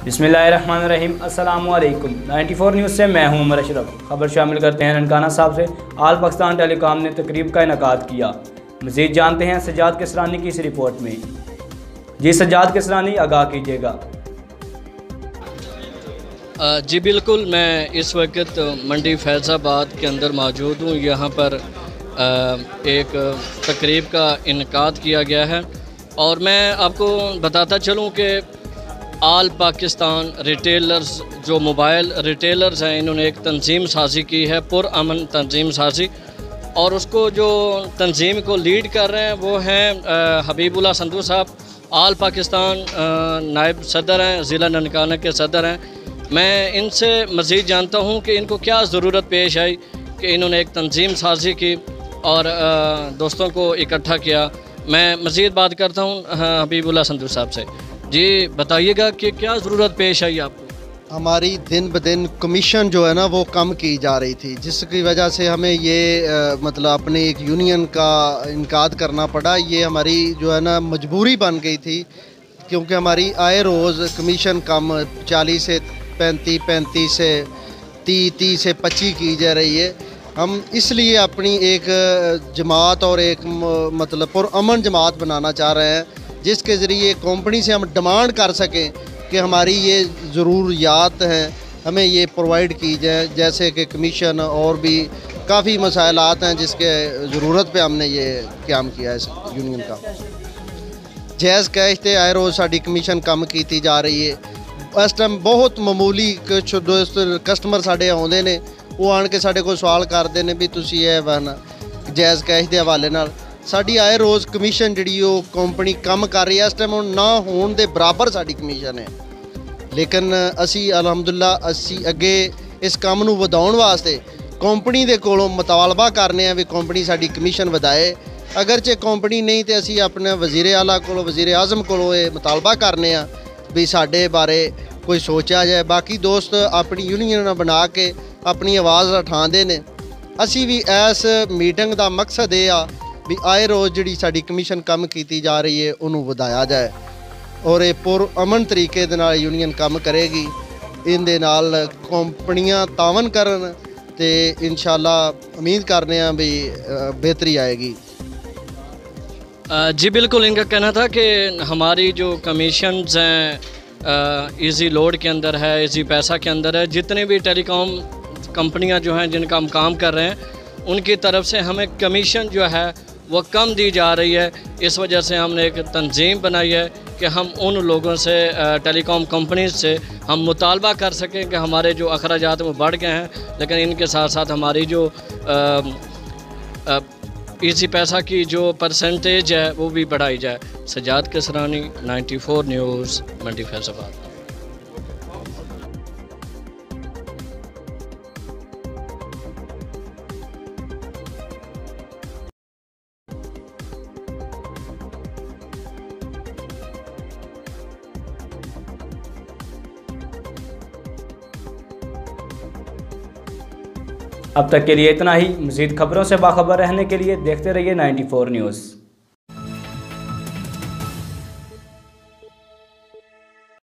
बिस्मिल्लाहिर्रहमानिर्रहीम। अस्सलामुअलैकुम। 94 न्यूज़ से मैं हूं उमर अशरफ। खबर शामिल करते हैं। ननकाना साहब से आल पाकिस्तान टेलीकॉम ने तकरीब का इनेकाद किया। मज़ीद जानते हैं सज्जाद किसरानी की इस रिपोर्ट में। जी सज्जाद किसरानी, आगाह कीजिएगा। जी बिल्कुल, मैं इस वक्त मंडी फैज़ाबाद के अंदर मौजूद हूँ। यहाँ पर एक तकरीब का इनेकाद किया गया है और मैं आपको बताता चलूँ कि आल पाकिस्तान रिटेलर्स, जो मोबाइल रिटेलर्स हैं, इन्होंने एक तंजीम साजी की है, पुरअमन तंजीम साजी, और उसको जो तंजीम को लीड कर रहे हैं वो हैं हबीबुल्लाह संधू साहब। आल पाकिस्तान नायब सदर हैं, ज़िला ननकाना के सदर हैं। मैं इनसे मज़ीद जानता हूँ कि इनको क्या ज़रूरत पेश आई कि इन्होंने एक तंजीम साजी की और दोस्तों को इकट्ठा किया। मैं मज़ीद बात करता हूँ हबीबुल्लाह संधू साहब से। जी बताइएगा कि क्या ज़रूरत पेश आई आपको? हमारी दिन ब दिन कमीशन जो है ना वो कम की जा रही थी, जिसकी वजह से हमें ये मतलब अपने एक यूनियन का इनकाद करना पड़ा। ये हमारी जो है ना मजबूरी बन गई थी, क्योंकि हमारी आए रोज़ कमीशन कम 40 से 35 से 30 से 25 की जा रही है। हम इसलिए अपनी एक जमात और एक मतलब पुरअमन जमात बनाना चाह रहे हैं, जिसके ज़रिए कंपनी से हम डिमांड कर सकें कि हमारी ये ज़रूरियात हैं हमें ये प्रोवाइड की जाए, जैसे कि कमीशन और भी काफ़ी मसाइलात हैं जिसके ज़रूरत पे हमने ये क़याम किया है इस यूनियन का। जायज़ कैश ते आए रोज़ साड़ी कमीशन कम की जा रही है। इस टाइम बहुत मामूली कुछ दोस्त कस्टमर साढ़े आउंदे ने, वो आन के साढ़े को सवाल करते हैं भी तुसी ये बना जायज़ कैश के हवाले नाल साड़ी आए रोज़ कमीशन जी कंपनी कम कर रही है। इस टाइम ना होने के बराबर साड़ी कमीशन है, लेकिन असी अलहमदुलिल्लाह असी अगे इस काम नूं वधाउण वास्ते कंपनी के कोलों मुतालबा करने भी कंपनी साड़ी कमीशन वधाए। अगरचे कंपनी नहीं तो असी अपने वज़ीर आला कोलों, वज़ीर आज़म कोलों ये मुतालबा करने भी साडे बारे कोई सोचा जाए। बाकी दोस्त अपनी यूनियन बना के अपनी आवाज़ उठाते हैं। असी भी इस मीटिंग का मकसद ये आ भी आए रोज़ जी साड़ी कमीशन कम की जा रही है उन्होंने वधाया जाए और ये पुरअमन तरीके दे नाल यूनियन काम करेगी। इन दे नाल कंपनियां तावन करन ते इंशाल्लाह उम्मीद करने भी बेहतरी आएगी। जी बिल्कुल, इनका कहना था कि हमारी जो कमीशन्स हैं इजी लोड के अंदर है, इजी पैसा के अंदर है, जितने भी टेलीकॉम कंपनियां जो हैं जिनका हम काम कर रहे हैं उनकी तरफ से हमें कमीशन जो है वो कम दी जा रही है। इस वजह से हमने एक तंजीम बनाई है कि हम उन लोगों से, टेलीकॉम कंपनीज से हम मुतालबा कर सकें कि हमारे जो अखराजात वो बढ़ गए हैं, लेकिन इनके साथ साथ हमारी जो इसी पैसा की जो परसेंटेज है वो भी बढ़ाई जाए। सज्जाद किसरानी, 94 न्यूज़, मंडी फैज़ाबाद। अब तक के लिए इतना ही। मज़ीद खबरों से बाखबर रहने के लिए देखते रहिए 94 न्यूज़।